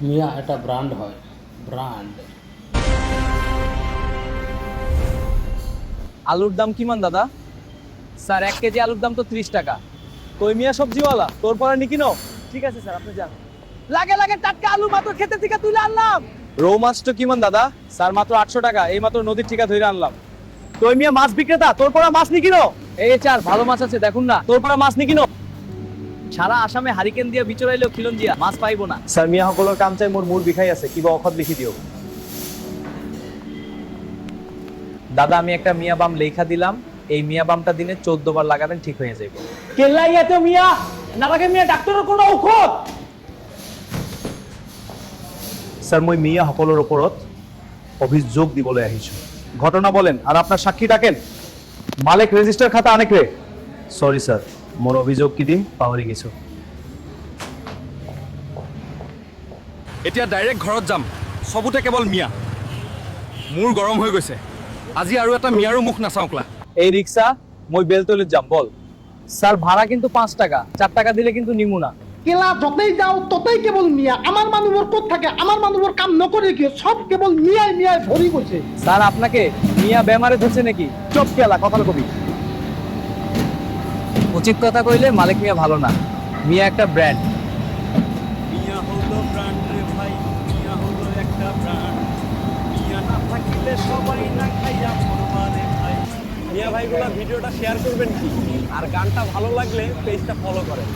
মিয়া এটা ব্র্যান্ড হয়, ব্র্যান্ড। আলুর দাম কিমান দাদা? স্যার 1 কেজি আলুর দাম তো 30 টাকা। কই মিয়া সবজিওয়ালা, তোর পরে নি কিনো? ঠিক আছে স্যার, আপনি যান। লাগে লাগে টাটকা আলু মাত্র খেতে থেকে তুলে আনলাম। রৌ মাছ তো কিমান দাদা? স্যার মাত্র 800 টাকা, এই মাত্র নদীর থেকে ধরে আনলাম। কই মিয়া মাছ বিক্রেতা, তোর পরে মাছ নি কিনো? এই চার ভালো মাছ আছে দেখুন না, তোর পরে মাছ নি কিনো? সারা আসামে হারিকেন দিয়া বিচরাইলেও খিলন দিয়া মাছ পাইবো না। স্যার মিয়া সকলের কাম চাই, মোর মূর বিখাই আছে, কিবা অখত লিখি দিও। দাদা আমি একটা মিয়া বাম লেখা দিলাম, এই মিয়া বামটা দিনে 14 বার লাগাবেন, ঠিক হয়ে যাবে। কেলাই এত মিয়া নালাগে মিয়া, ডাক্তারের কোনো ঔষধ? স্যার মই মিয়া সকলের ওপৰত অভিযোগ দিবলৈ আহিছোঁ। ঘটনা বলেন আর আপনার সাক্ষী ডাকেন। মালিক রেজিস্টার খাতা আনেক রে। সরি স্যার, মোর অভিযোগ কি দিম পাহৰি গেছো। এতিয়া ডাইৰেক্ট ঘৰত যাম, চবুতে কেৱল মিয়া। মোৰ গৰম হৈ গৈছে, আজি আৰু এটা মিয়াৰো মুখ নাচাওঁকলা। এই রিক্সা মই বেলতলিত যাম বল। স্যার ভাড়া কিন্তু 5 টাকা, 4 টাকা দিলে কিন্তু নিমু না। কেলা যতই যাও ততই কেবল মিয়া। আমার মানুষের ক'ত থাকে, আমার মানুষের কাম নকরে কি, সব কেবল মিয়াই মিয়াই ভরি গৈছে। স্যার আপনাকে মিয়া বেমারে ধরছে নাকি? চুপ কেলা, কথা কবি। উচিত কথা কইলে মালিক মিয়া ভালো না, মিয়া একটা ব্র্যান্ড। মিয়া হলো ব্র্যান্ড রে ভাই, মিয়া হলো একটা ব্র্যান্ড। মিয়া না থাকিলে সবাই না খাইয়া মরবা রে ভাই। মিয়া ভাইগুলা ভিডিওটা শেয়ার করবেন কি, আর গানটা ভালো লাগলে পেজটা ফলো করেন।